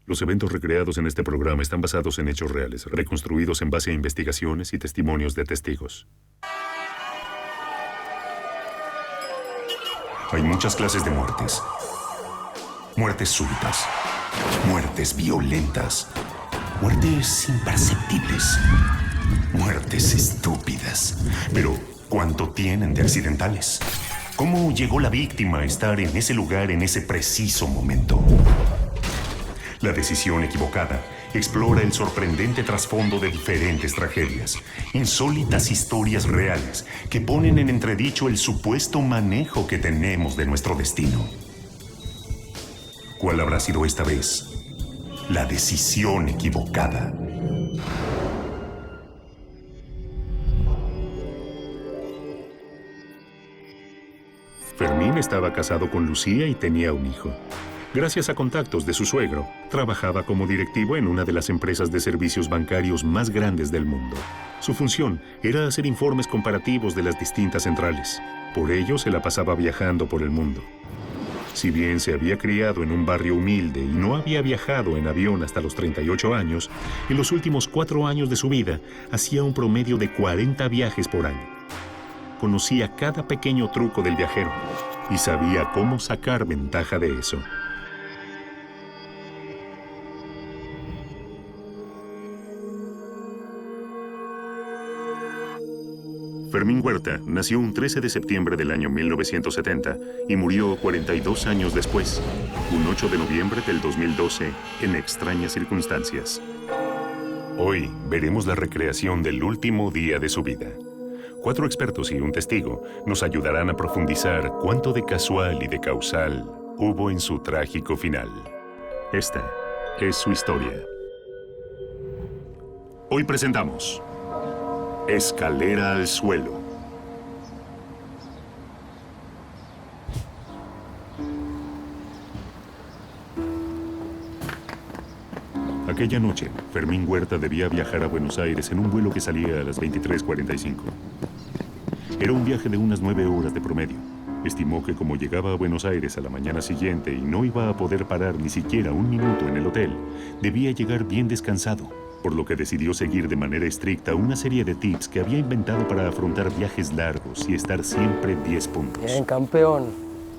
Los eventos recreados en este programa están basados en hechos reales, reconstruidos en base a investigaciones y testimonios de testigos. Hay muchas clases de muertes. Muertes súbitas. Muertes violentas. Muertes imperceptibles. Muertes estúpidas. Pero, ¿cuánto tienen de accidentales? ¿Cómo llegó la víctima a estar en ese lugar en ese preciso momento? La decisión equivocada explora el sorprendente trasfondo de diferentes tragedias, insólitas historias reales que ponen en entredicho el supuesto manejo que tenemos de nuestro destino. ¿Cuál habrá sido esta vez la decisión equivocada? Fermín estaba casado con Lucía y tenía un hijo. Gracias a contactos de su suegro, trabajaba como directivo en una de las empresas de servicios bancarios más grandes del mundo. Su función era hacer informes comparativos de las distintas centrales. Por ello, se la pasaba viajando por el mundo. Si bien se había criado en un barrio humilde y no había viajado en avión hasta los 38 años, en los últimos 4 años de su vida hacía un promedio de 40 viajes por año. Conocía cada pequeño truco del viajero y sabía cómo sacar ventaja de eso. Fermín Huerta nació un 13 de septiembre del año 1970 y murió 42 años después, un 8 de noviembre del 2012, en extrañas circunstancias. Hoy veremos la recreación del último día de su vida. 4 expertos y un testigo nos ayudarán a profundizar cuánto de casual y de causal hubo en su trágico final. Esta es su historia. Hoy presentamos Escalera al suelo. Aquella noche, Fermín Huerta debía viajar a Buenos Aires en un vuelo que salía a las 23:45. Era un viaje de unas 9 horas de promedio. Estimó que como llegaba a Buenos Aires a la mañana siguiente y no iba a poder parar ni siquiera un minuto en el hotel, debía llegar bien descansado, por lo que decidió seguir de manera estricta una serie de tips que había inventado para afrontar viajes largos y estar siempre 10 puntos. Bien, campeón.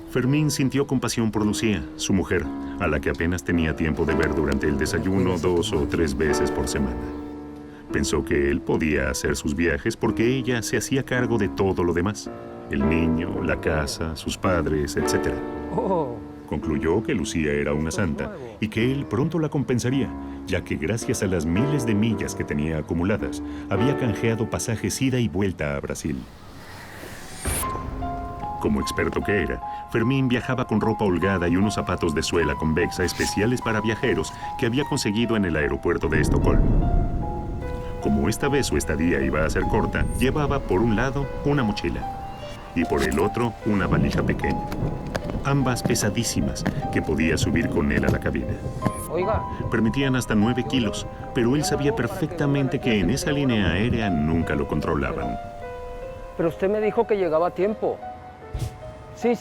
Fermín sintió compasión por Lucía, su mujer, a la que apenas tenía tiempo de ver durante el desayuno 2 o 3 veces por semana. Pensó que él podía hacer sus viajes porque ella se hacía cargo de todo lo demás: el niño, la casa, sus padres, etc. Oh. Concluyó que Lucía era una santa y que él pronto la compensaría, ya que gracias a las miles de millas que tenía acumuladas, había canjeado pasajes ida y vuelta a Brasil. Como experto que era, Fermín viajaba con ropa holgada y unos zapatos de suela convexa especiales para viajeros que había conseguido en el aeropuerto de Estocolmo. Como esta vez su estadía iba a ser corta, llevaba por un lado una mochila y por el otro una valija pequeña, ambas pesadísimas, que podía subir con él a la cabina. Oiga. Permitían hasta 9 kilos, pero él sabía perfectamente que en esa línea aérea nunca lo controlaban. Pero usted me dijo que llegaba a tiempo. Sí,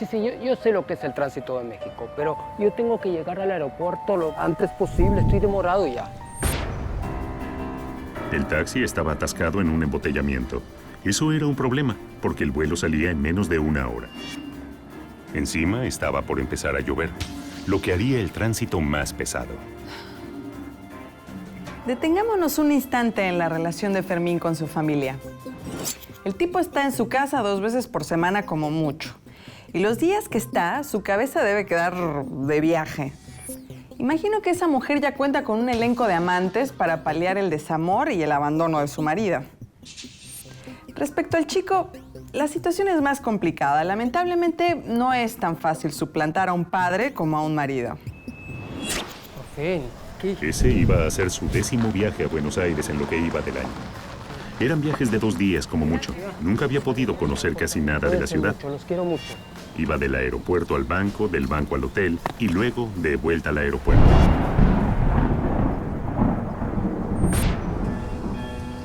yo sé lo que es el tránsito de México, pero yo tengo que llegar al aeropuerto lo antes posible, estoy demorado ya. El taxi estaba atascado en un embotellamiento. Eso era un problema, porque el vuelo salía en menos de 1 hora. Encima estaba por empezar a llover, lo que haría el tránsito más pesado. Detengámonos un instante en la relación de Fermín con su familia. El tipo está en su casa 2 veces por semana como mucho. Y los días que está, su cabeza debe quedar de viaje. Imagino que esa mujer ya cuenta con un elenco de amantes para paliar el desamor y el abandono de su marido. Respecto al chico, la situación es más complicada. Lamentablemente, no es tan fácil suplantar a un padre como a un marido. Por fin. Ese iba a ser su 10º viaje a Buenos Aires en lo que iba del año. Eran viajes de 2 días como mucho. Nunca había podido conocer casi nada de la ciudad. Los quiero mucho. Iba del aeropuerto al banco, del banco al hotel y luego de vuelta al aeropuerto.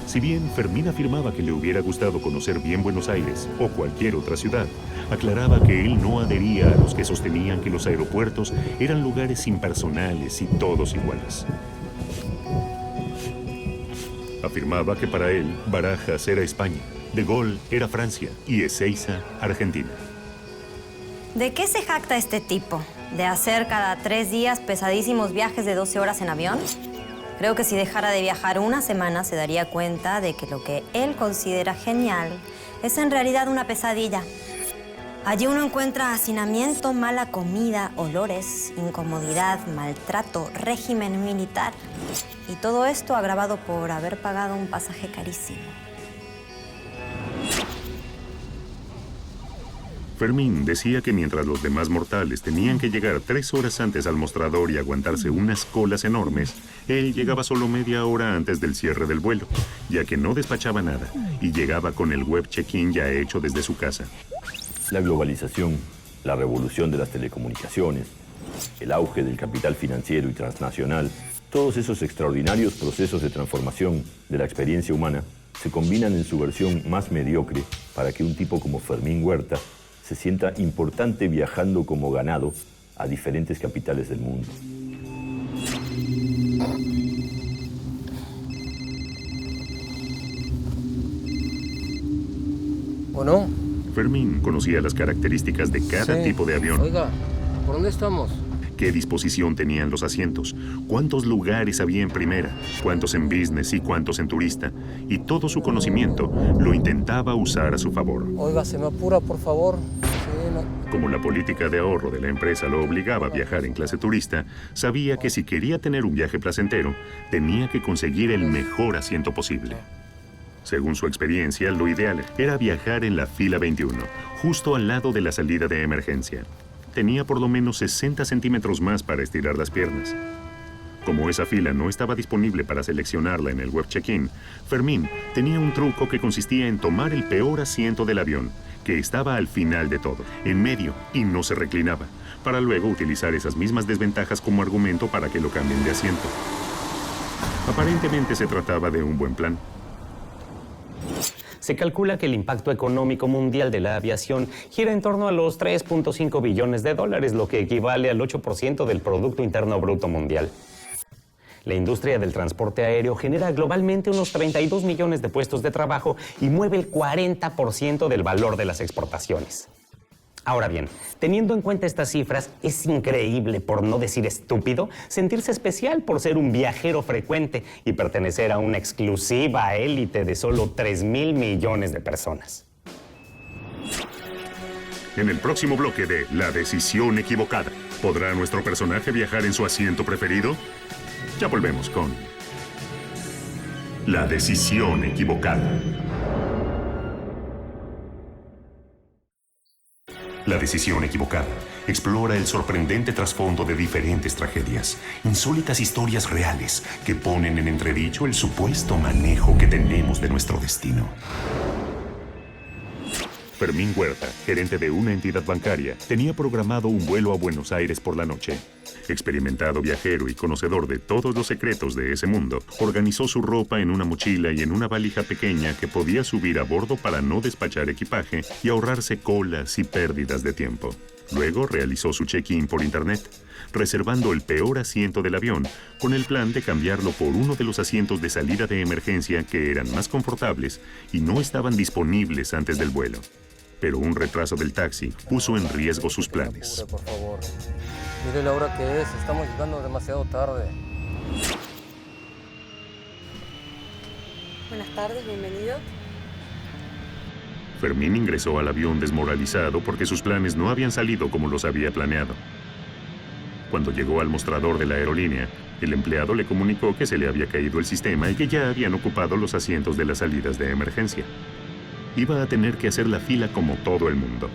Si bien Fermín afirmaba que le hubiera gustado conocer bien Buenos Aires o cualquier otra ciudad, aclaraba que él no adhería a los que sostenían que los aeropuertos eran lugares impersonales y todos iguales. Afirmaba que para él, Barajas era España, De Gaulle era Francia y Ezeiza, Argentina. ¿De qué se jacta este tipo? ¿De hacer cada 3 días pesadísimos viajes de 12 horas en avión? Creo que si dejara de viajar una semana se daría cuenta de que lo que él considera genial es en realidad una pesadilla. Allí uno encuentra hacinamiento, mala comida, olores, incomodidad, maltrato, régimen militar. Y todo esto agravado por haber pagado un pasaje carísimo. Fermín decía que mientras los demás mortales tenían que llegar 3 horas antes al mostrador y aguantarse unas colas enormes, él llegaba solo media hora antes del cierre del vuelo, ya que no despachaba nada y llegaba con el web check-in ya hecho desde su casa. La globalización, la revolución de las telecomunicaciones, el auge del capital financiero y transnacional, todos esos extraordinarios procesos de transformación de la experiencia humana se combinan en su versión más mediocre para que un tipo como Fermín Huerta se sienta importante viajando como ganado a diferentes capitales del mundo. Bueno. Fermín conocía las características de cada tipo de avión. Oiga, ¿por dónde estamos? Qué disposición tenían los asientos, cuántos lugares había en primera, cuántos en business y cuántos en turista. Y todo su conocimiento lo intentaba usar a su favor. Oiga, ¿se me apura, por favor? Sí, no. Como la política de ahorro de la empresa lo obligaba a viajar en clase turista, sabía que si quería tener un viaje placentero, tenía que conseguir el mejor asiento posible. Según su experiencia, lo ideal era viajar en la fila 21, justo al lado de la salida de emergencia. Tenía por lo menos 60 centímetros más para estirar las piernas. Como esa fila no estaba disponible para seleccionarla en el web check-in, Fermín tenía un truco que consistía en tomar el peor asiento del avión, que estaba al final de todo, en medio, y no se reclinaba, para luego utilizar esas mismas desventajas como argumento para que lo cambien de asiento. Aparentemente se trataba de un buen plan. Se calcula que el impacto económico mundial de la aviación gira en torno a los 3.5 billones de dólares, lo que equivale al 8% del Producto Interno Bruto Mundial. La industria del transporte aéreo genera globalmente unos 32 millones de puestos de trabajo y mueve el 40% del valor de las exportaciones. Ahora bien, teniendo en cuenta estas cifras, es increíble, por no decir estúpido, sentirse especial por ser un viajero frecuente y pertenecer a una exclusiva élite de solo 3.000 millones de personas. En el próximo bloque de La Decisión Equivocada, ¿podrá nuestro personaje viajar en su asiento preferido? Ya volvemos con La Decisión Equivocada. La Decisión Equivocada explora el sorprendente trasfondo de diferentes tragedias, insólitas historias reales que ponen en entredicho el supuesto manejo que tenemos de nuestro destino. Fermín Huerta, gerente de una entidad bancaria, tenía programado un vuelo a Buenos Aires por la noche. Experimentado viajero y conocedor de todos los secretos de ese mundo, organizó su ropa en una mochila y en una valija pequeña que podía subir a bordo para no despachar equipaje y ahorrarse colas y pérdidas de tiempo. Luego realizó su check-in por internet, reservando el peor asiento del avión, con el plan de cambiarlo por uno de los asientos de salida de emergencia que eran más confortables y no estaban disponibles antes del vuelo. Pero un retraso del taxi puso en riesgo sus planes. Por favor. Mire la hora que es, estamos llegando demasiado tarde. Buenas tardes, bienvenido. Fermín ingresó al avión desmoralizado porque sus planes no habían salido como los había planeado. Cuando llegó al mostrador de la aerolínea, el empleado le comunicó que se le había caído el sistema y que ya habían ocupado los asientos de las salidas de emergencia. Iba a tener que hacer la fila como todo el mundo.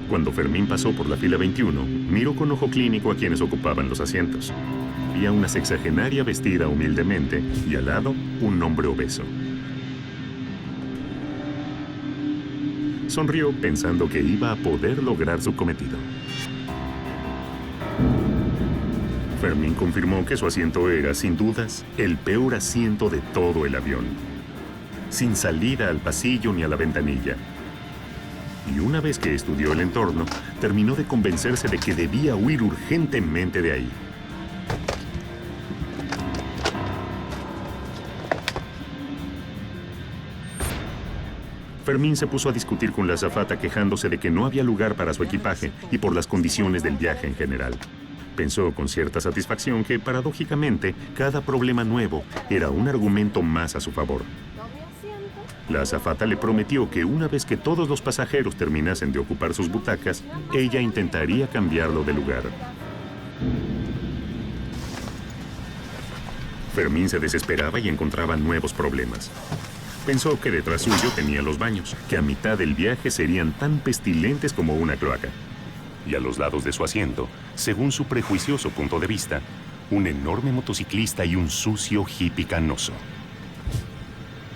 Cuando Fermín pasó por la fila 21, miró con ojo clínico a quienes ocupaban los asientos. Vi a una sexagenaria vestida humildemente y al lado un hombre obeso. Sonrió pensando que iba a poder lograr su cometido. Fermín confirmó que su asiento era, sin dudas, el peor asiento de todo el avión. Sin salida al pasillo ni a la ventanilla. Y una vez que estudió el entorno, terminó de convencerse de que debía huir urgentemente de ahí. Fermín se puso a discutir con la azafata quejándose de que no había lugar para su equipaje y por las condiciones del viaje en general. Pensó con cierta satisfacción que, paradójicamente, cada problema nuevo era un argumento más a su favor. La azafata le prometió que una vez que todos los pasajeros terminasen de ocupar sus butacas, ella intentaría cambiarlo de lugar. Fermín se desesperaba y encontraba nuevos problemas. Pensó que detrás suyo tenía los baños, que a mitad del viaje serían tan pestilentes como una cloaca. Y a los lados de su asiento, según su prejuicioso punto de vista, un enorme motociclista y un sucio hippie canoso.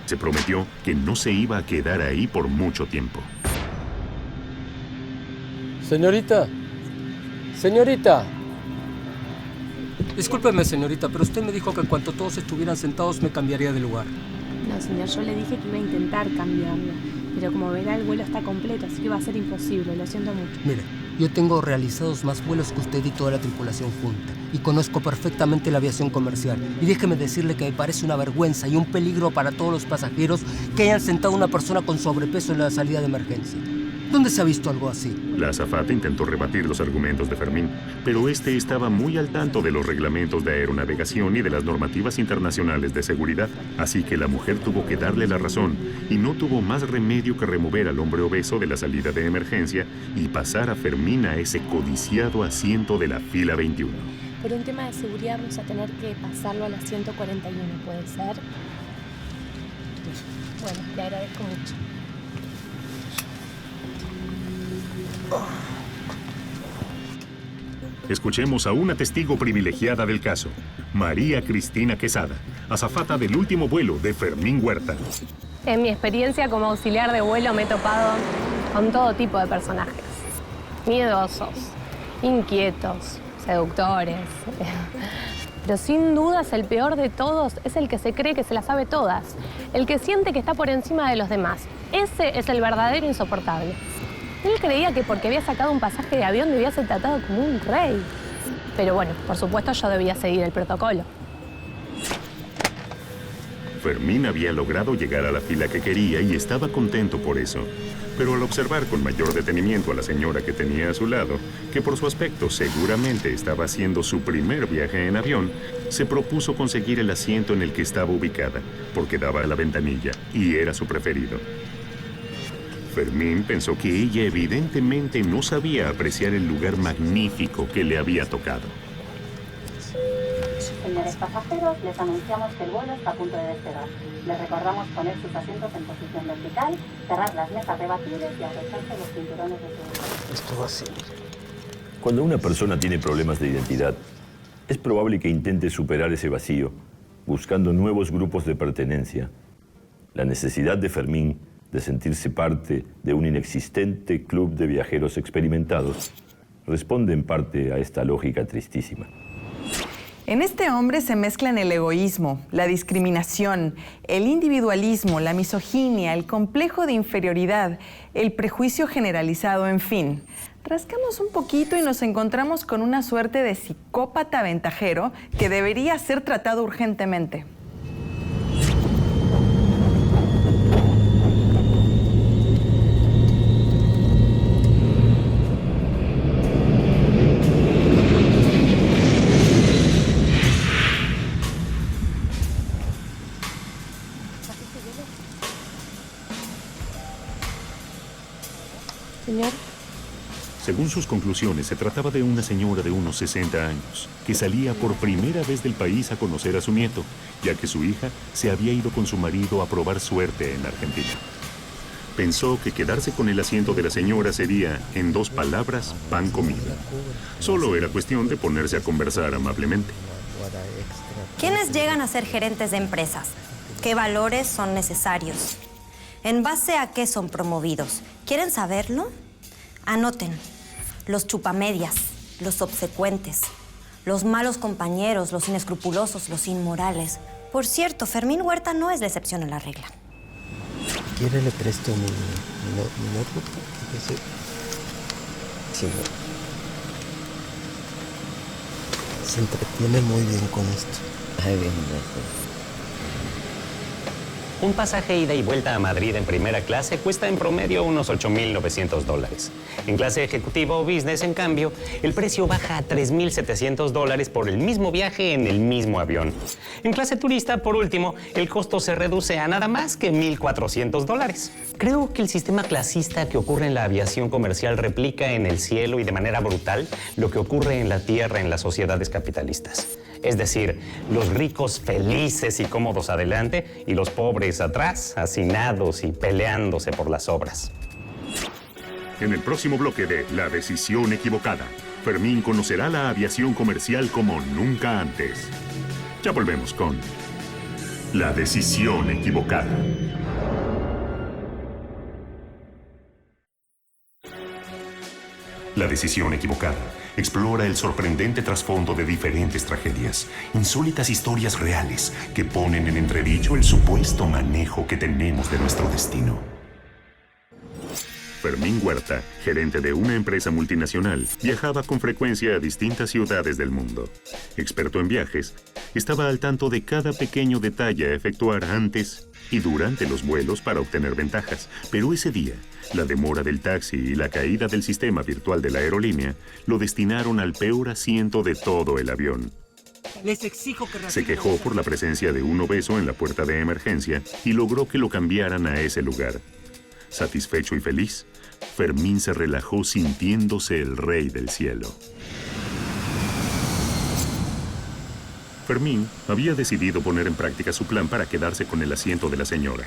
Se prometió que no se iba a quedar ahí por mucho tiempo. Señorita. Señorita. Discúlpeme, señorita, pero usted me dijo que en cuanto todos estuvieran sentados me cambiaría de lugar. No, señor, yo le dije que iba a intentar cambiarlo. Pero como verá, el vuelo está completo, así que va a ser imposible, lo siento mucho. Mire, yo tengo realizados más vuelos que usted y toda la tripulación junta. Y conozco perfectamente la aviación comercial. Y déjeme decirle que me parece una vergüenza y un peligro para todos los pasajeros que hayan sentado a una persona con sobrepeso en la salida de emergencia. ¿Dónde se ha visto algo así? La azafata intentó rebatir los argumentos de Fermín, pero este estaba muy al tanto de los reglamentos de aeronavegación y de las normativas internacionales de seguridad, así que la mujer tuvo que darle la razón y no tuvo más remedio que remover al hombre obeso de la salida de emergencia y pasar a Fermín a ese codiciado asiento de la fila 21. Por un tema de seguridad vamos a tener que pasarlo a la 141, ¿puede ser? Bueno, le agradezco mucho. Escuchemos a una testigo privilegiada del caso, María Cristina Quesada, azafata del último vuelo de Fermín Huerta. En mi experiencia como auxiliar de vuelo me he topado con todo tipo de personajes. Miedosos, inquietos, seductores. Pero sin dudas el peor de todos es el que se cree que se las sabe todas. El que siente que está por encima de los demás. Ese es el verdadero insoportable. Él creía que porque había sacado un pasaje de avión debía ser tratado como un rey. Pero bueno, por supuesto yo debía seguir el protocolo. Fermín había logrado llegar a la fila que quería y estaba contento por eso. Pero al observar con mayor detenimiento a la señora que tenía a su lado, que por su aspecto seguramente estaba haciendo su primer viaje en avión, se propuso conseguir el asiento en el que estaba ubicada, porque daba a la ventanilla y era su preferido. Fermín pensó que ella evidentemente no sabía apreciar el lugar magnífico que le había tocado. Señores pasajeros, les anunciamos que el vuelo está a punto de despegar. Les recordamos poner sus asientos en posición vertical, cerrar las mesas rebatibles y abrocharse los cinturones de seguridad. Esto va así. Cuando una persona tiene problemas de identidad, es probable que intente superar ese vacío, buscando nuevos grupos de pertenencia. La necesidad de Fermín de sentirse parte de un inexistente club de viajeros experimentados responde en parte a esta lógica tristísima. En este hombre se mezclan el egoísmo, la discriminación, el individualismo, la misoginia, el complejo de inferioridad, el prejuicio generalizado, en fin. Rascamos un poquito y nos encontramos con una suerte de psicópata aventajero que debería ser tratado urgentemente. Señor. Según sus conclusiones, se trataba de una señora de unos 60 años, que salía por primera vez del país a conocer a su nieto, ya que su hija se había ido con su marido a probar suerte en Argentina. Pensó que quedarse con el asiento de la señora sería, en dos palabras, pan comido. Solo era cuestión de ponerse a conversar amablemente. ¿Quiénes llegan a ser gerentes de empresas? ¿Qué valores son necesarios? ¿En base a qué son promovidos? ¿Quieren saberlo? Anoten. Los chupamedias, los obsecuentes, los malos compañeros, los inescrupulosos, los inmorales. Por cierto, Fermín Huerta no es la excepción a la regla. ¿Quiere le presto mi notebook? Sí. Se entretiene muy bien con esto. Ay, bien, gracias. Un pasaje ida y vuelta a Madrid en primera clase cuesta en promedio unos $8,900. En clase ejecutiva o business, en cambio, el precio baja a $3,700 por el mismo viaje en el mismo avión. En clase turista, por último, el costo se reduce a nada más que $1,400. Creo que el sistema clasista que ocurre en la aviación comercial replica en el cielo y de manera brutal lo que ocurre en la tierra en las sociedades capitalistas. Es decir, los ricos felices y cómodos adelante y los pobres atrás, hacinados y peleándose por las obras. En el próximo bloque de La Decisión Equivocada, Fermín conocerá la aviación comercial como nunca antes. Ya volvemos con La Decisión Equivocada. La Decisión Equivocada explora el sorprendente trasfondo de diferentes tragedias, insólitas historias reales que ponen en entredicho el supuesto manejo que tenemos de nuestro destino. Fermín Huerta, gerente de una empresa multinacional, viajaba con frecuencia a distintas ciudades del mundo. Experto en viajes, estaba al tanto de cada pequeño detalle a efectuar antes y durante los vuelos para obtener ventajas. Pero ese día, la demora del taxi y la caída del sistema virtual de la aerolínea lo destinaron al peor asiento de todo el avión. Les exijo que Se quejó por la presencia de un obeso en la puerta de emergencia y logró que lo cambiaran a ese lugar. Satisfecho y feliz, Fermín se relajó sintiéndose el rey del cielo. Fermín había decidido poner en práctica su plan para quedarse con el asiento de la señora.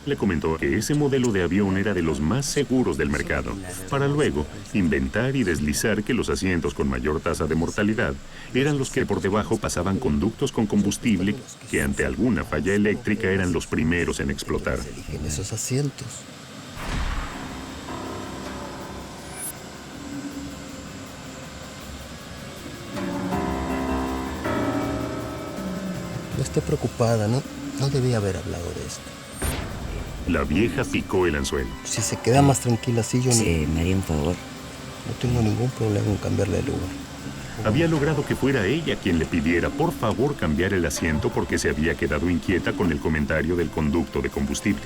Le comentó que ese modelo de avión era de los más seguros del mercado, para luego inventar y deslizar que los asientos con mayor tasa de mortalidad eran los que por debajo pasaban conductos con combustible que ante alguna falla eléctrica eran los primeros en explotar. En esos asientos. No esté preocupada, no debía haber hablado de esto. La vieja picó el anzuelo. Si se queda más tranquila así, yo Sí, me haría un favor. no tengo ningún problema en cambiarle de lugar. Había logrado que fuera ella quien le pidiera por favor cambiar el asiento porque se había quedado inquieta con el comentario del conducto de combustible.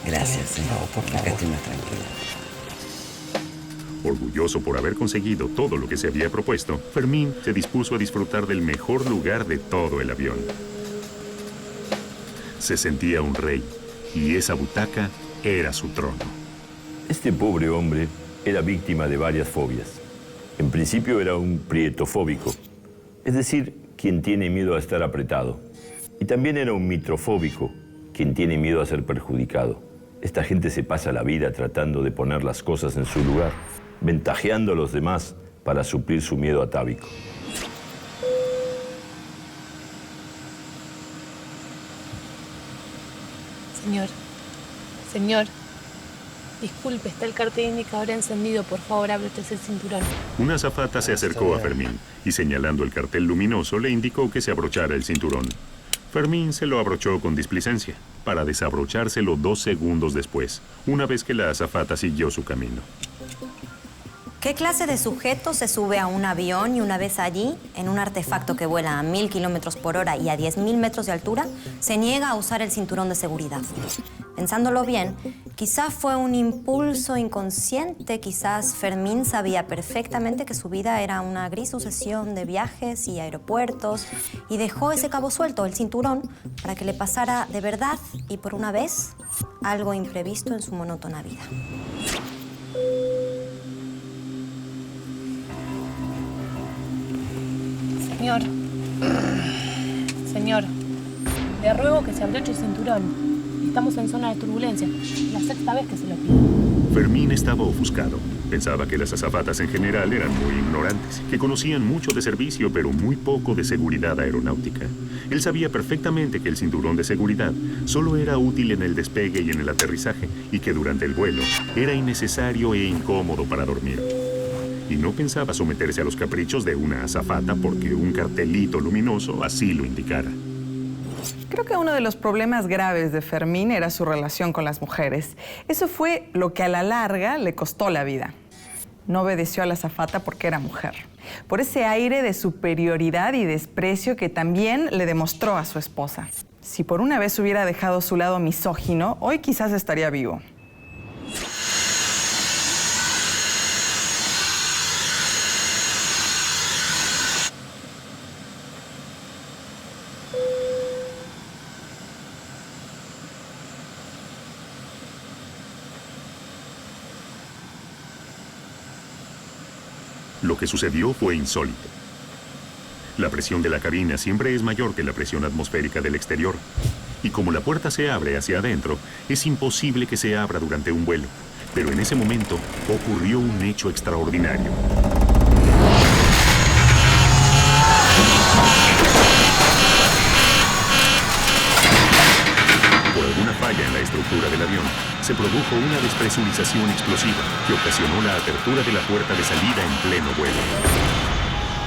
Gracias, No, por favor. Acá estoy más tranquila. Orgulloso por haber conseguido todo lo que se había propuesto, Fermín se dispuso a disfrutar del mejor lugar de todo el avión. Se sentía un rey, y esa butaca era su trono. Este pobre hombre era víctima de varias fobias. En principio era un prietofóbico, es decir, quien tiene miedo a estar apretado. Y también era un mitrofóbico, quien tiene miedo a ser perjudicado. Esta gente se pasa la vida tratando de poner las cosas en su lugar, ventajeando a los demás para suplir su miedo atávico. Señor, disculpe, está el cartel indicador encendido. Por favor, ábrete el cinturón. Una azafata se acercó a Fermín y señalando el cartel luminoso le indicó que se abrochara el cinturón. Fermín se lo abrochó con displicencia, para desabrochárselo 2 segundos después, una vez que la azafata siguió su camino. ¿Qué clase de sujeto se sube a un avión y una vez allí, en un artefacto que vuela a 1000 kilómetros por hora y a 10.000 metros de altura, se niega a usar el cinturón de seguridad? Pensándolo bien, quizás fue un impulso inconsciente, quizás Fermín sabía perfectamente que su vida era una gris sucesión de viajes y aeropuertos y dejó ese cabo suelto, el cinturón, para que le pasara de verdad y por una vez algo imprevisto en su monótona vida. Señor, le ruego que se abroche el cinturón. Estamos en zona de turbulencia. Es la 6ª vez que se lo pido. Fermín estaba ofuscado. Pensaba que las azafatas en general eran muy ignorantes, que conocían mucho de servicio pero muy poco de seguridad aeronáutica. Él sabía perfectamente que el cinturón de seguridad solo era útil en el despegue y en el aterrizaje y que durante el vuelo era innecesario e incómodo para dormir. y no pensaba someterse a los caprichos de una azafata porque un cartelito luminoso así lo indicara. Creo que uno de los problemas graves de Fermín era su relación con las mujeres. Eso fue lo que a la larga le costó la vida. No obedeció a la azafata porque era mujer, por ese aire de superioridad y desprecio que también le demostró a su esposa. Si por una vez hubiera dejado su lado misógino, hoy quizás estaría vivo. Lo que sucedió fue insólito. La presión de la cabina siempre es mayor que la presión atmosférica del exterior. Y como la puerta se abre hacia adentro, es imposible que se abra durante un vuelo. Pero en ese momento ocurrió un hecho extraordinario. Por alguna falla en la estructura del avión, se produjo una despresurización explosiva que ocasionó la apertura de la puerta de salida en pleno vuelo.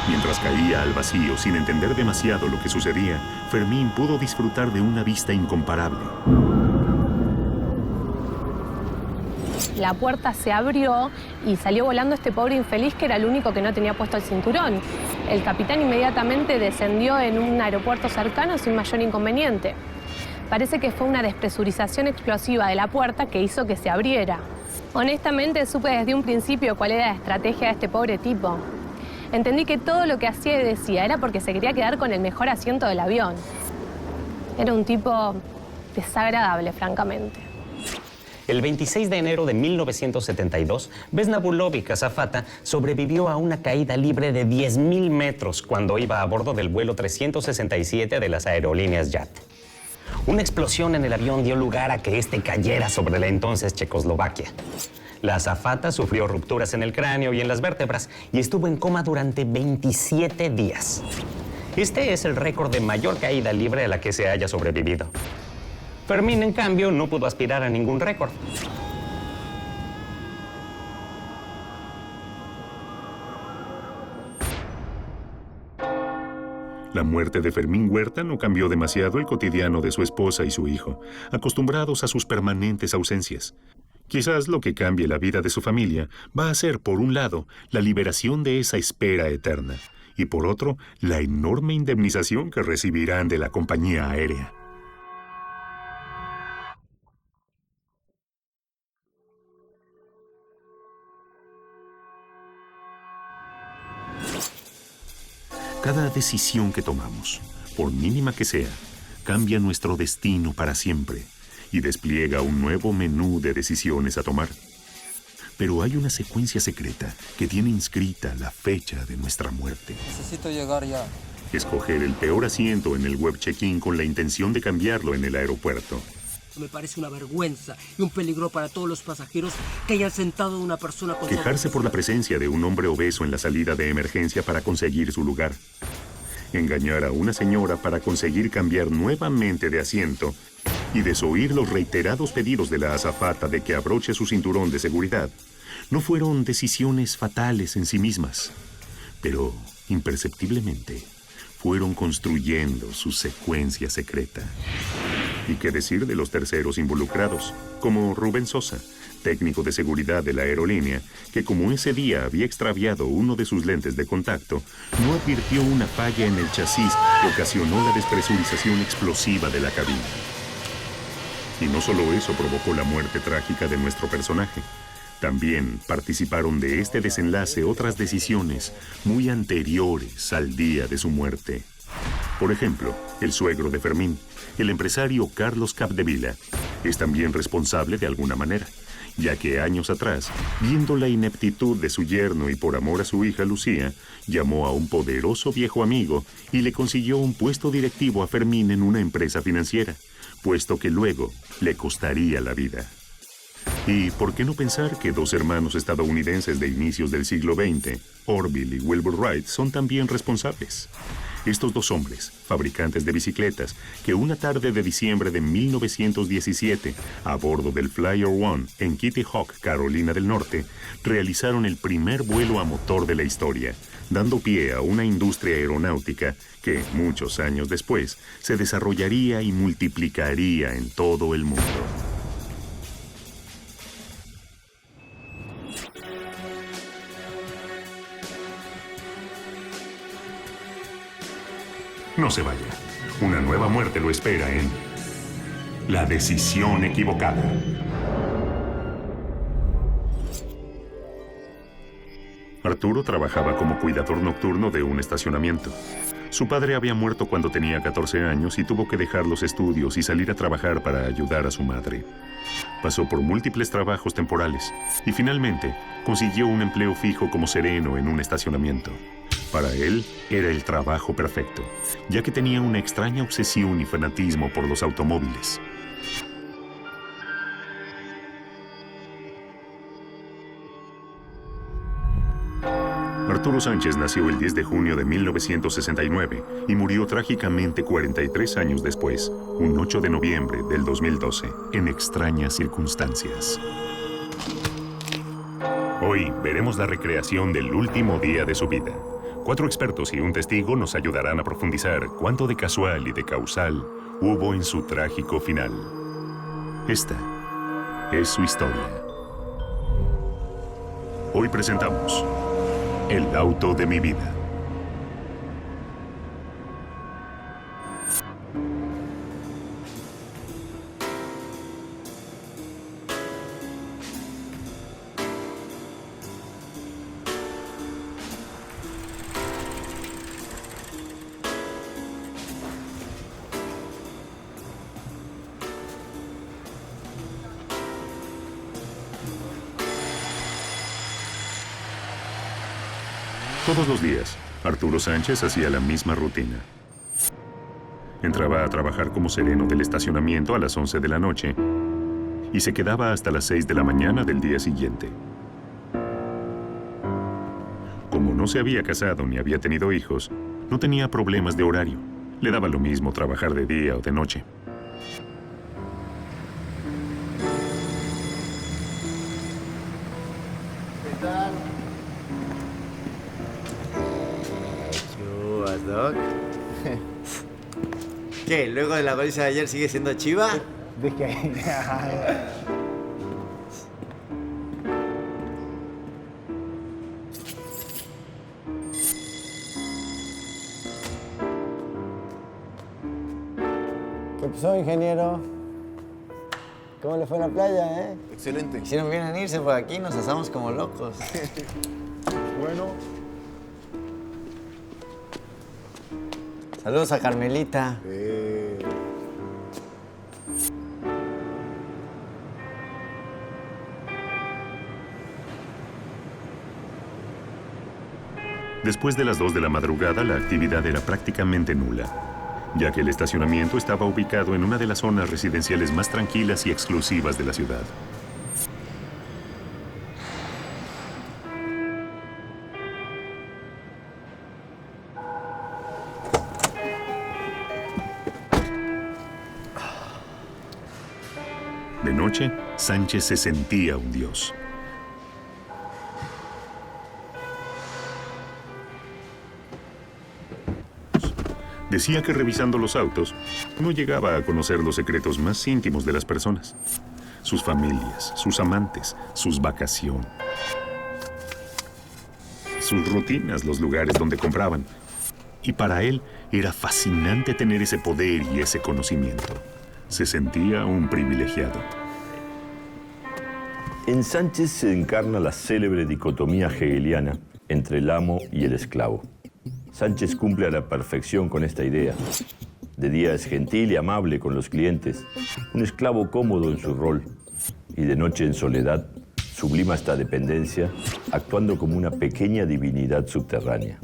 Mientras caía al vacío sin entender demasiado lo que sucedía, Fermín pudo disfrutar de una vista incomparable. La puerta se abrió y salió volando este pobre infeliz que era el único que no tenía puesto el cinturón. El capitán inmediatamente descendió en un aeropuerto cercano sin mayor inconveniente. Parece que fue una despresurización explosiva de la puerta que hizo que se abriera. Honestamente, supe desde un principio cuál era la estrategia de este pobre tipo. Entendí que todo lo que hacía y decía era porque se quería quedar con el mejor asiento del avión. Era un tipo desagradable, francamente. El 26 de enero de 1972, Vesna Bulovic, azafata, sobrevivió a una caída libre de 10.000 metros cuando iba a bordo del vuelo 367 de las aerolíneas JAT. Una explosión en el avión dio lugar a que este cayera sobre la entonces Checoslovaquia. La azafata sufrió rupturas en el cráneo y en las vértebras y estuvo en coma durante 27 días. Este es el récord de mayor caída libre a la que se haya sobrevivido. Fermín, en cambio, no pudo aspirar a ningún récord. La muerte de Fermín Huerta no cambió demasiado el cotidiano de su esposa y su hijo, acostumbrados a sus permanentes ausencias. Quizás lo que cambie la vida de su familia va a ser, por un lado, la liberación de esa espera eterna, y por otro, la enorme indemnización que recibirán de la compañía aérea. Cada decisión que tomamos, por mínima que sea, cambia nuestro destino para siempre y despliega un nuevo menú de decisiones a tomar. Pero hay una secuencia secreta que tiene inscrita la fecha de nuestra muerte. Necesito llegar ya. Escoger el peor asiento en el web check-in con la intención de cambiarlo en el aeropuerto. Me parece una vergüenza y un peligro para todos los pasajeros que hayan sentado a una persona con... Quejarse por la presencia de un hombre obeso en la salida de emergencia para conseguir su lugar. Engañar a una señora para conseguir cambiar nuevamente de asiento y desoír los reiterados pedidos de la azafata de que abroche su cinturón de seguridad no fueron decisiones fatales en sí mismas, pero imperceptiblemente fueron construyendo su secuencia secreta. ¿Y qué decir de los terceros involucrados, como Rubén Sosa, técnico de seguridad de la aerolínea, que como ese día había extraviado uno de sus lentes de contacto, no advirtió una falla en el chasis que ocasionó la despresurización explosiva de la cabina? Y no solo eso provocó la muerte trágica de nuestro personaje. También participaron de este desenlace otras decisiones muy anteriores al día de su muerte. Por ejemplo, el suegro de Fermín, el empresario Carlos Capdevila, es también responsable de alguna manera, ya que años atrás, viendo la ineptitud de su yerno y por amor a su hija Lucía, llamó a un poderoso viejo amigo y le consiguió un puesto directivo a Fermín en una empresa financiera, puesto que luego le costaría la vida. ¿Y por qué no pensar que dos hermanos estadounidenses de inicios del siglo XX, Orville y Wilbur Wright, son también responsables? Estos dos hombres, fabricantes de bicicletas, que una tarde de diciembre de 1917, a bordo del Flyer One en Kitty Hawk, Carolina del Norte, realizaron el primer vuelo a motor de la historia, dando pie a una industria aeronáutica que, muchos años después, se desarrollaría y multiplicaría en todo el mundo. No se vaya. Una nueva muerte lo espera en La decisión equivocada. Arturo trabajaba como cuidador nocturno de un estacionamiento. Su padre había muerto cuando tenía 14 años y tuvo que dejar los estudios y salir a trabajar para ayudar a su madre. Pasó por múltiples trabajos temporales y finalmente consiguió un empleo fijo como sereno en un estacionamiento. Para él era el trabajo perfecto, ya que tenía una extraña obsesión y fanatismo por los automóviles. Arturo Sánchez nació el 10 de junio de 1969 y murió trágicamente 43 años después, un 8 de noviembre del 2012, en extrañas circunstancias. Hoy veremos la recreación del último día de su vida. 4 expertos y un testigo nos ayudarán a profundizar cuánto de casual y de causal hubo en su trágico final. Esta es su historia. Hoy presentamos El auto de mi vida. Todos los días, Arturo Sánchez hacía la misma rutina. Entraba a trabajar como sereno del estacionamiento a las 11 de la noche y se quedaba hasta las 6 de la mañana del día siguiente. Como no se había casado ni había tenido hijos, no tenía problemas de horario. Le daba lo mismo trabajar de día o de noche. ¿Qué tal? Chivas, Doc. ¿Qué? ¿Luego de la goliza de ayer sigue siendo chiva? ¿De qué? ¿Qué pasó, ingeniero? ¿Cómo le fue en la playa, eh? Excelente. Hicieron bien en irse por aquí, nos asamos como locos. Bueno. Saludos a Carmelita. Después de las 2 de la madrugada, la actividad era prácticamente nula, ya que el estacionamiento estaba ubicado en una de las zonas residenciales más tranquilas y exclusivas de la ciudad. De noche, Sánchez se sentía un dios. Decía que revisando los autos, no llegaba a conocer los secretos más íntimos de las personas. Sus familias, sus amantes, sus vacaciones, sus rutinas, los lugares donde compraban. Y para él era fascinante tener ese poder y ese conocimiento. Se sentía un privilegiado. En Sánchez se encarna la célebre dicotomía hegeliana entre el amo y el esclavo. Sánchez cumple a la perfección con esta idea. De día es gentil y amable con los clientes, un esclavo cómodo en su rol, y de noche en soledad sublima esta dependencia, actuando como una pequeña divinidad subterránea.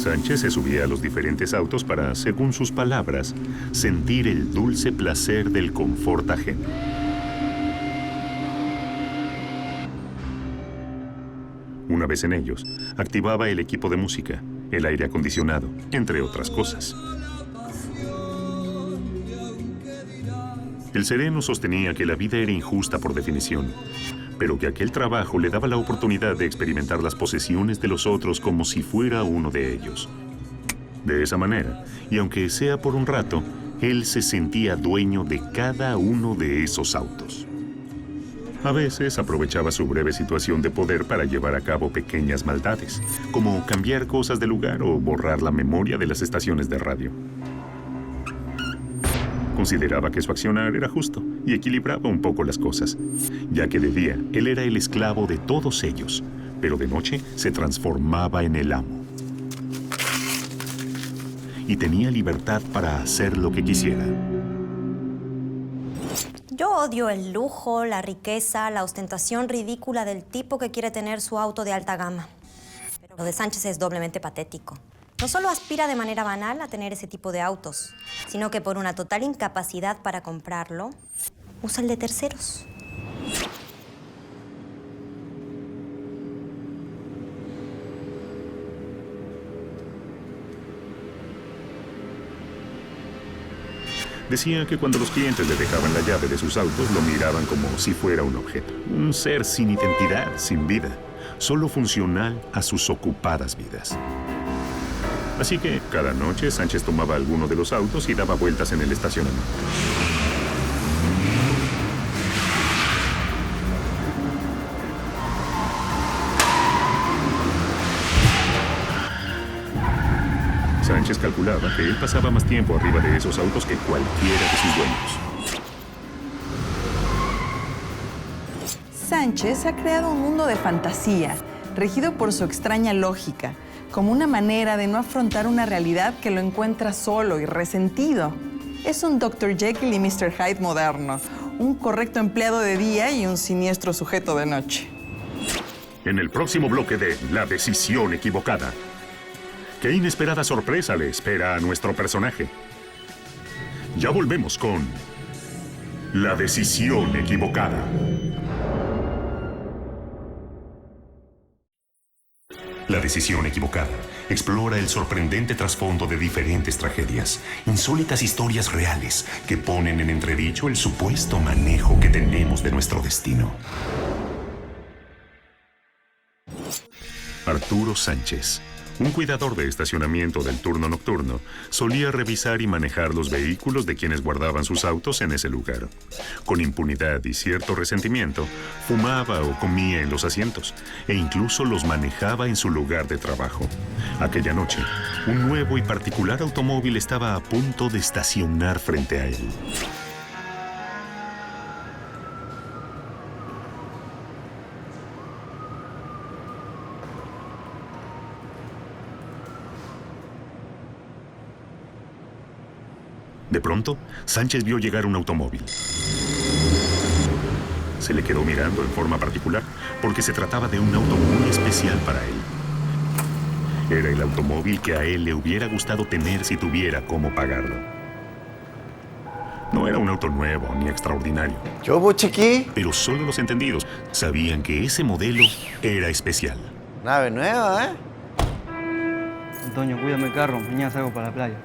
Sánchez se subía a los diferentes autos para, según sus palabras, sentir el dulce placer del confort ajeno. Una vez en ellos, activaba el equipo de música, el aire acondicionado, entre otras cosas. El sereno sostenía que la vida era injusta por definición, pero que aquel trabajo le daba la oportunidad de experimentar las posesiones de los otros como si fuera uno de ellos. De esa manera, y aunque sea por un rato, él se sentía dueño de cada uno de esos autos. A veces aprovechaba su breve situación de poder para llevar a cabo pequeñas maldades, como cambiar cosas de lugar o borrar la memoria de las estaciones de radio. Consideraba que su accionar era justo y equilibraba un poco las cosas, ya que de día él era el esclavo de todos ellos, pero de noche se transformaba en el amo. Y tenía libertad para hacer lo que quisiera. Yo odio el lujo, la riqueza, la ostentación ridícula del tipo que quiere tener su auto de alta gama. Pero lo de Sánchez es doblemente patético. No solo aspira de manera banal a tener ese tipo de autos, sino que por una total incapacidad para comprarlo, usa el de terceros. Decía que cuando los clientes le dejaban la llave de sus autos, lo miraban como si fuera un objeto. Un ser sin identidad, sin vida, solo funcional a sus ocupadas vidas. Así que cada noche Sánchez tomaba alguno de los autos y daba vueltas en el estacionamiento. Sánchez calculaba que él pasaba más tiempo arriba de esos autos que cualquiera de sus dueños. Sánchez ha creado un mundo de fantasía, regido por su extraña lógica, como una manera de no afrontar una realidad que lo encuentra solo y resentido. Es un Dr. Jekyll y Mr. Hyde moderno, un correcto empleado de día y un siniestro sujeto de noche. En el próximo bloque de La Decisión Equivocada, ¿qué inesperada sorpresa le espera a nuestro personaje? Ya volvemos con La Decisión Equivocada. La Decisión Equivocada explora el sorprendente trasfondo de diferentes tragedias, insólitas historias reales que ponen en entredicho el supuesto manejo que tenemos de nuestro destino. Arturo Sánchez, un cuidador de estacionamiento del turno nocturno, solía revisar y manejar los vehículos de quienes guardaban sus autos en ese lugar. Con impunidad y cierto resentimiento, fumaba o comía en los asientos e incluso los manejaba en su lugar de trabajo. Aquella noche, un nuevo y particular automóvil estaba a punto de estacionar frente a él. De pronto, Sánchez vio llegar un automóvil. Se le quedó mirando en forma particular porque se trataba de un auto muy especial para él. Era el automóvil que a él le hubiera gustado tener si tuviera cómo pagarlo. No era un auto nuevo ni extraordinario. ¿Qué hubo, chiqui? Pero solo los entendidos sabían que ese modelo era especial. Nave nueva, ¿eh? Antonio, cuídame el carro. Mañana salgo para la playa.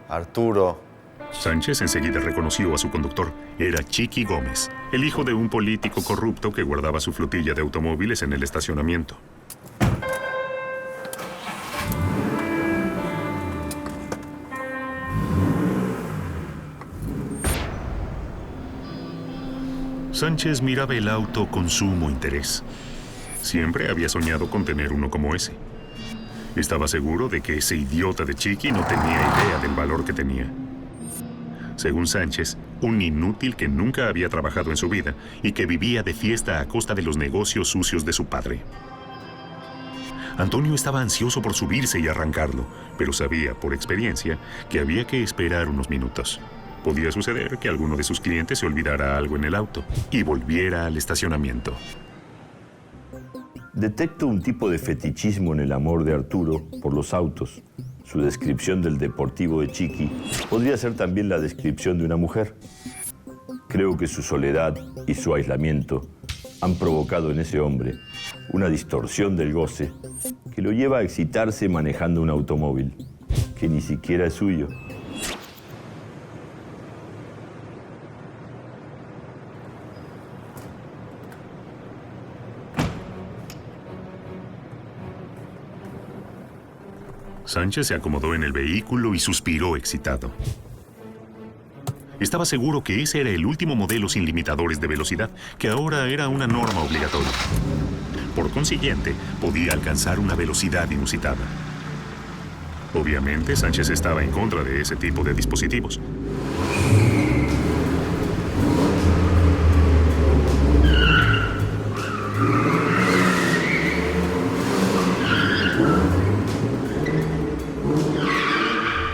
Arturo. Sánchez enseguida reconoció a su conductor. Era Chiqui Gómez, el hijo de un político corrupto que guardaba su flotilla de automóviles en el estacionamiento. Sánchez miraba el auto con sumo interés. Siempre había soñado con tener uno como ese. Estaba seguro de que ese idiota de Chiqui no tenía idea del valor que tenía. Según Sánchez, un inútil que nunca había trabajado en su vida y que vivía de fiesta a costa de los negocios sucios de su padre. Antonio estaba ansioso por subirse y arrancarlo, pero sabía, por experiencia, que había que esperar unos minutos. Podía suceder que alguno de sus clientes se olvidara algo en el auto y volviera al estacionamiento. Detecto un tipo de fetichismo en el amor de Arturo por los autos. Su descripción del deportivo de Chiqui podría ser también la descripción de una mujer. Creo que su soledad y su aislamiento han provocado en ese hombre una distorsión del goce que lo lleva a excitarse manejando un automóvil que ni siquiera es suyo. Sánchez se acomodó en el vehículo y suspiró excitado. Estaba seguro que ese era el último modelo sin limitadores de velocidad, que ahora era una norma obligatoria. Por consiguiente, podía alcanzar una velocidad inusitada. Obviamente, Sánchez estaba en contra de ese tipo de dispositivos.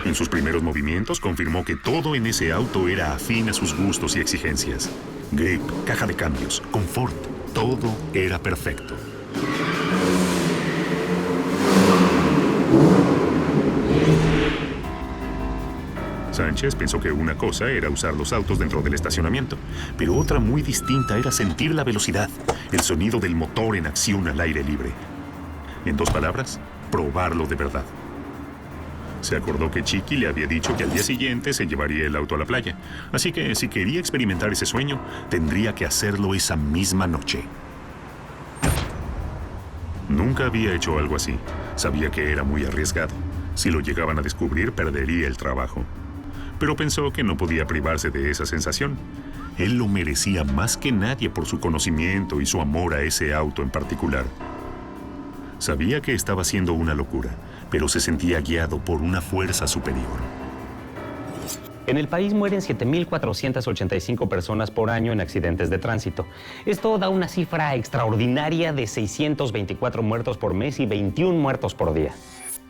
En sus primeros movimientos confirmó que todo en ese auto era afín a sus gustos y exigencias. Grip, caja de cambios, confort, todo era perfecto. Sánchez pensó que una cosa era usar los autos dentro del estacionamiento, pero otra muy distinta era sentir la velocidad, el sonido del motor en acción al aire libre. En dos palabras, probarlo de verdad. Se acordó que Chiqui le había dicho que al día siguiente se llevaría el auto a la playa. Así que si quería experimentar ese sueño, tendría que hacerlo esa misma noche. Nunca había hecho algo así. Sabía que era muy arriesgado. Si lo llegaban a descubrir, perdería el trabajo. Pero pensó que no podía privarse de esa sensación. Él lo merecía más que nadie por su conocimiento y su amor a ese auto en particular. Sabía que estaba haciendo una locura, pero se sentía guiado por una fuerza superior. En el país mueren 7.485 personas por año en accidentes de tránsito. Esto da una cifra extraordinaria de 624 muertos por mes y 21 muertos por día.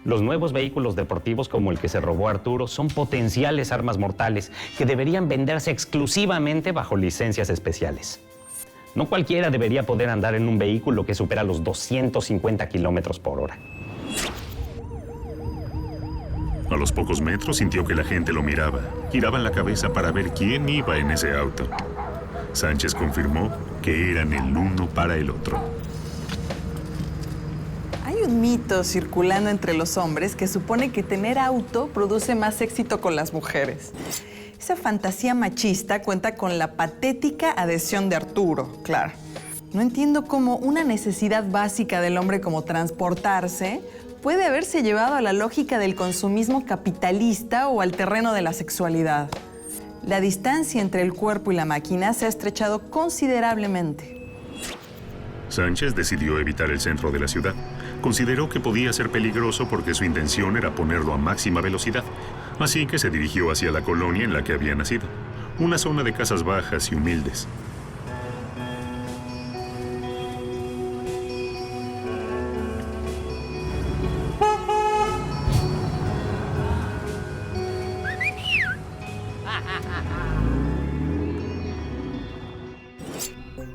Los nuevos vehículos deportivos como el que se robó Arturo son potenciales armas mortales que deberían venderse exclusivamente bajo licencias especiales. No cualquiera debería poder andar en un vehículo que supera los 250 kilómetros por hora. A los pocos metros sintió que la gente lo miraba. Giraban la cabeza para ver quién iba en ese auto. Sánchez confirmó que eran el uno para el otro. Hay un mito circulando entre los hombres que supone que tener auto produce más éxito con las mujeres. Esa fantasía machista cuenta con la patética adhesión de Arturo, claro. No entiendo cómo una necesidad básica del hombre como transportarse puede haberse llevado a la lógica del consumismo capitalista o al terreno de la sexualidad. La distancia entre el cuerpo y la máquina se ha estrechado considerablemente. Sánchez decidió evitar el centro de la ciudad. Consideró que podía ser peligroso porque su intención era ponerlo a máxima velocidad. Así que se dirigió hacia la colonia en la que había nacido, una zona de casas bajas y humildes.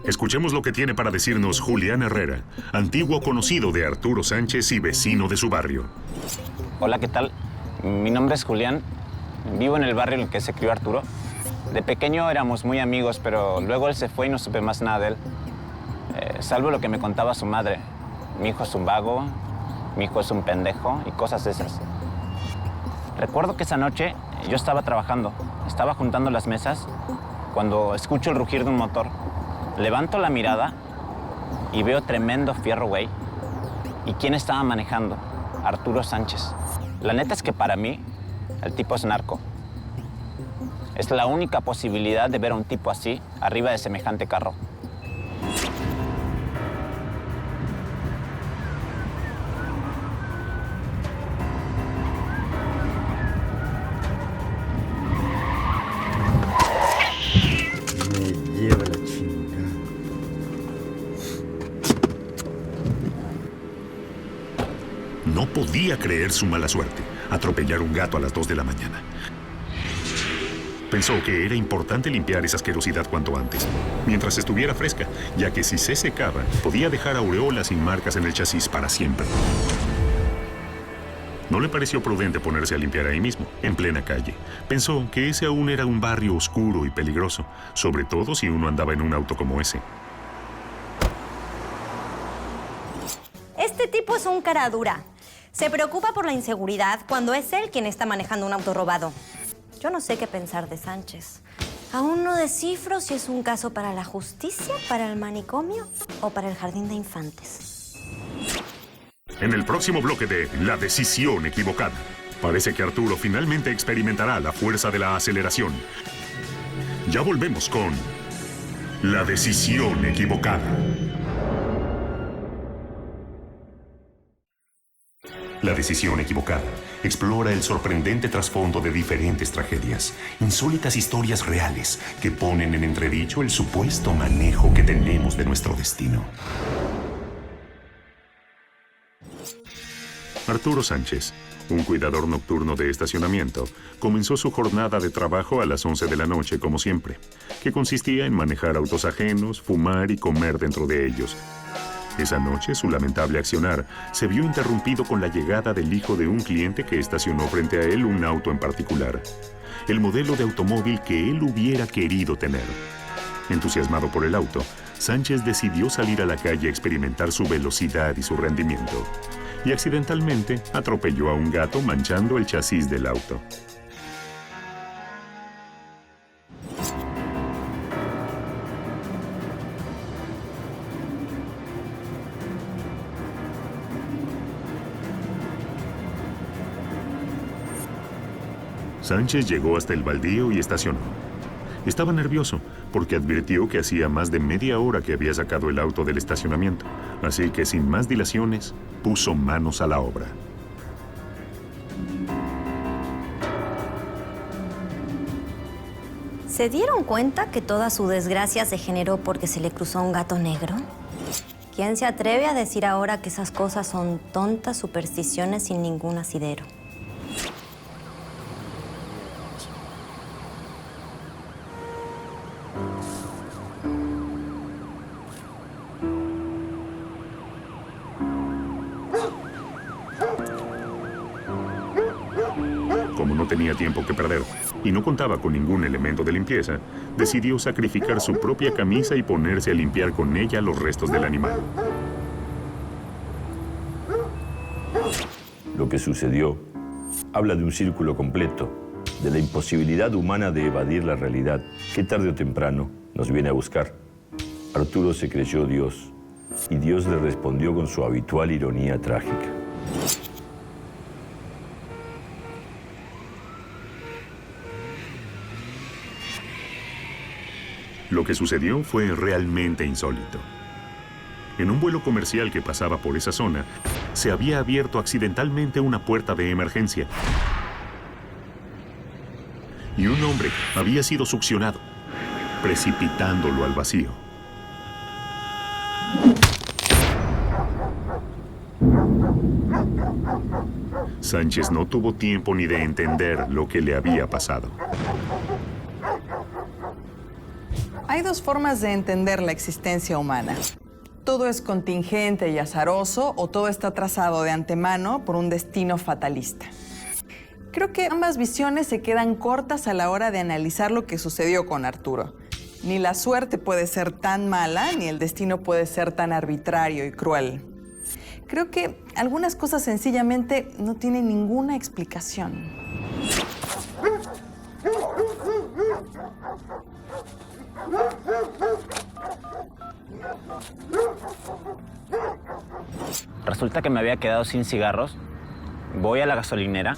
Escuchemos lo que tiene para decirnos Julián Herrera, antiguo conocido de Arturo Sánchez y vecino de su barrio. Hola, ¿qué tal? Mi nombre es Julián. Vivo en el barrio en el que se crió Arturo. De pequeño éramos muy amigos, pero luego él se fue y no supe más nada de él. Salvo lo que me contaba su madre. Mi hijo es un vago, mi hijo es un pendejo y cosas de esas. Recuerdo que esa noche yo estaba trabajando, estaba juntando las mesas, cuando escucho el rugir de un motor. Levanto la mirada y veo tremendo fierro, güey. ¿Y quién estaba manejando? Arturo Sánchez. La neta es que para mí, el tipo es narco. Es la única posibilidad de ver a un tipo así arriba de semejante carro. Me lleva la chingada. No podía creer su mala suerte, atropellar un gato a las 2 de la mañana. Pensó que era importante limpiar esa asquerosidad cuanto antes, mientras estuviera fresca, ya que si se secaba, podía dejar aureolas y marcas en el chasis para siempre. No le pareció prudente ponerse a limpiar ahí mismo, en plena calle. Pensó que ese aún era un barrio oscuro y peligroso, sobre todo si uno andaba en un auto como ese. Este tipo es un cara dura. Se preocupa por la inseguridad cuando es él quien está manejando un auto robado. Yo no sé qué pensar de Sánchez. Aún no descifro si es un caso para la justicia, para el manicomio o para el jardín de infantes. En el próximo bloque de La decisión equivocada, parece que Arturo finalmente experimentará la fuerza de la aceleración. Ya volvemos con La decisión equivocada. La decisión equivocada explora el sorprendente trasfondo de diferentes tragedias, insólitas historias reales que ponen en entredicho el supuesto manejo que tenemos de nuestro destino. Arturo Sánchez, un cuidador nocturno de estacionamiento, comenzó su jornada de trabajo a las 11 de la noche, como siempre, que consistía en manejar autos ajenos, fumar y comer dentro de ellos. Esa noche, su lamentable accionar se vio interrumpido con la llegada del hijo de un cliente que estacionó frente a él un auto en particular, el modelo de automóvil que él hubiera querido tener. Entusiasmado por el auto, Sánchez decidió salir a la calle a experimentar su velocidad y su rendimiento, y accidentalmente atropelló a un gato manchando el chasis del auto. Sánchez llegó hasta el baldío y estacionó. Estaba nervioso porque advirtió que hacía más de media hora que había sacado el auto del estacionamiento, así que sin más dilaciones, puso manos a la obra. ¿Se dieron cuenta que toda su desgracia se generó porque se le cruzó un gato negro? ¿Quién se atreve a decir ahora que esas cosas son tontas supersticiones sin ningún asidero? Como no tenía tiempo que perder y no contaba con ningún elemento de limpieza, decidió sacrificar su propia camisa y ponerse a limpiar con ella los restos del animal. Lo que sucedió habla de un círculo completo, de la imposibilidad humana de evadir la realidad que tarde o temprano nos viene a buscar. Arturo se creyó Dios y Dios le respondió con su habitual ironía trágica. Lo que sucedió fue realmente insólito. En un vuelo comercial que pasaba por esa zona, se había abierto accidentalmente una puerta de emergencia. Y un hombre había sido succionado, precipitándolo al vacío. Sánchez no tuvo tiempo ni de entender lo que le había pasado. Hay dos formas de entender la existencia humana. Todo es contingente y azaroso o todo está trazado de antemano por un destino fatalista. Creo que ambas visiones se quedan cortas a la hora de analizar lo que sucedió con Arturo. Ni la suerte puede ser tan mala, ni el destino puede ser tan arbitrario y cruel. Creo que algunas cosas sencillamente no tienen ninguna explicación. Resulta que me había quedado sin cigarros, voy a la gasolinera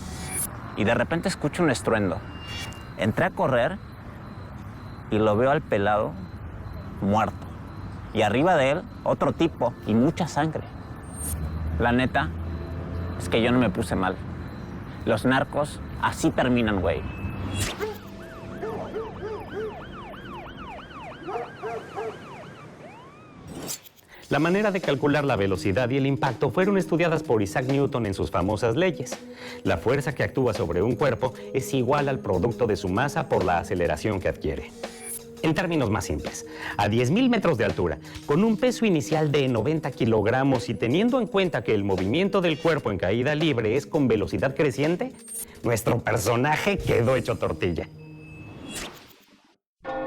y de repente escucho un estruendo. Entré a correr y lo veo al pelado muerto. Y arriba de él, otro tipo y mucha sangre. La neta es que yo no me puse mal. Los narcos así terminan, güey. La manera de calcular la velocidad y el impacto fueron estudiadas por Isaac Newton en sus famosas leyes. La fuerza que actúa sobre un cuerpo es igual al producto de su masa por la aceleración que adquiere. En términos más simples, a 10.000 metros de altura, con un peso inicial de 90 kilogramos y teniendo en cuenta que el movimiento del cuerpo en caída libre es con velocidad creciente, nuestro personaje quedó hecho tortilla.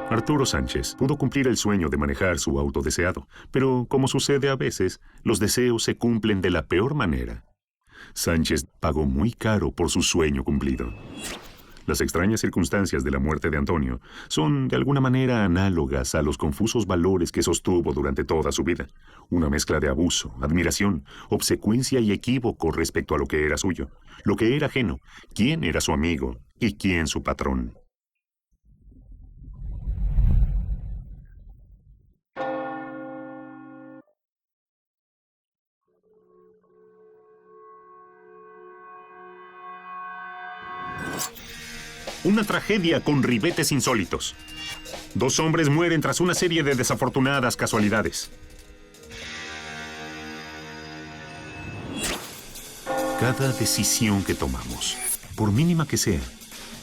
Arturo Sánchez pudo cumplir el sueño de manejar su auto deseado, pero como sucede a veces, los deseos se cumplen de la peor manera. Sánchez pagó muy caro por su sueño cumplido. Las extrañas circunstancias de la muerte de Antonio son de alguna manera análogas a los confusos valores que sostuvo durante toda su vida. Una mezcla de abuso, admiración, obsecuencia y equívoco respecto a lo que era suyo, lo que era ajeno, quién era su amigo y quién su patrón. Una tragedia con ribetes insólitos. 2 hombres mueren tras una serie de desafortunadas casualidades. Cada decisión que tomamos, por mínima que sea,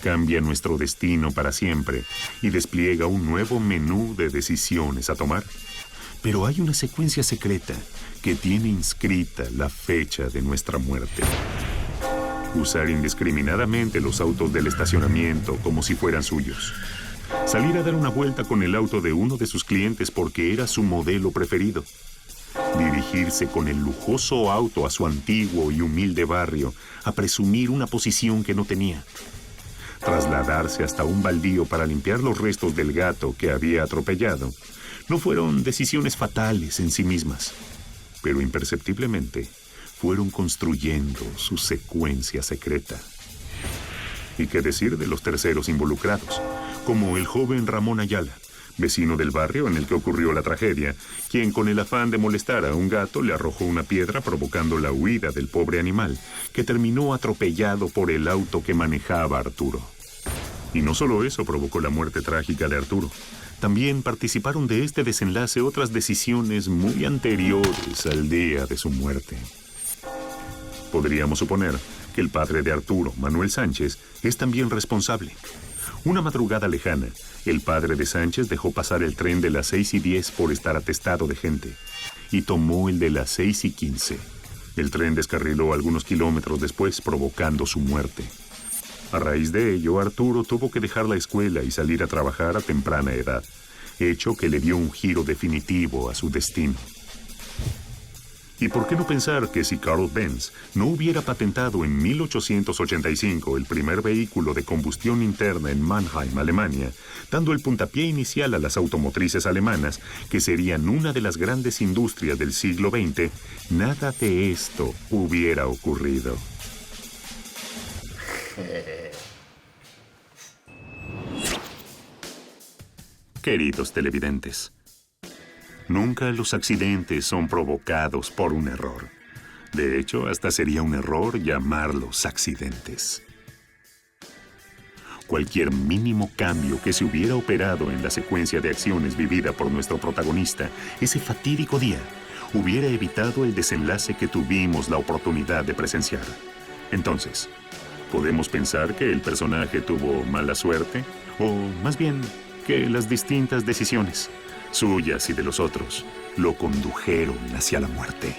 cambia nuestro destino para siempre y despliega un nuevo menú de decisiones a tomar. Pero hay una secuencia secreta que tiene inscrita la fecha de nuestra muerte. Usar indiscriminadamente los autos del estacionamiento como si fueran suyos. Salir a dar una vuelta con el auto de uno de sus clientes porque era su modelo preferido. Dirigirse con el lujoso auto a su antiguo y humilde barrio a presumir una posición que no tenía. Trasladarse hasta un baldío para limpiar los restos del gato que había atropellado. No fueron decisiones fatales en sí mismas, pero imperceptiblemente fueron construyendo su secuencia secreta. ¿Y qué decir de los terceros involucrados? Como el joven Ramón Ayala, vecino del barrio en el que ocurrió la tragedia, quien con el afán de molestar a un gato le arrojó una piedra provocando la huida del pobre animal, que terminó atropellado por el auto que manejaba Arturo. Y no solo eso provocó la muerte trágica de Arturo. También participaron de este desenlace otras decisiones muy anteriores al día de su muerte. Podríamos suponer que el padre de Arturo, Manuel Sánchez, es también responsable. Una madrugada lejana, el padre de Sánchez dejó pasar el tren de las 6:10 por estar atestado de gente y tomó el de las 6:15. El tren descarriló algunos kilómetros después, provocando su muerte. A raíz de ello, Arturo tuvo que dejar la escuela y salir a trabajar a temprana edad, hecho que le dio un giro definitivo a su destino. ¿Y por qué no pensar que si Carl Benz no hubiera patentado en 1885 el primer vehículo de combustión interna en Mannheim, Alemania, dando el puntapié inicial a las automotrices alemanas, que serían una de las grandes industrias del siglo XX, nada de esto hubiera ocurrido? Queridos televidentes, nunca los accidentes son provocados por un error. De hecho, hasta sería un error llamarlos accidentes. Cualquier mínimo cambio que se hubiera operado en la secuencia de acciones vivida por nuestro protagonista ese fatídico día hubiera evitado el desenlace que tuvimos la oportunidad de presenciar. Entonces, ¿podemos pensar que el personaje tuvo mala suerte? O, más bien, que las distintas decisiones, suyas y de los otros, lo condujeron hacia la muerte.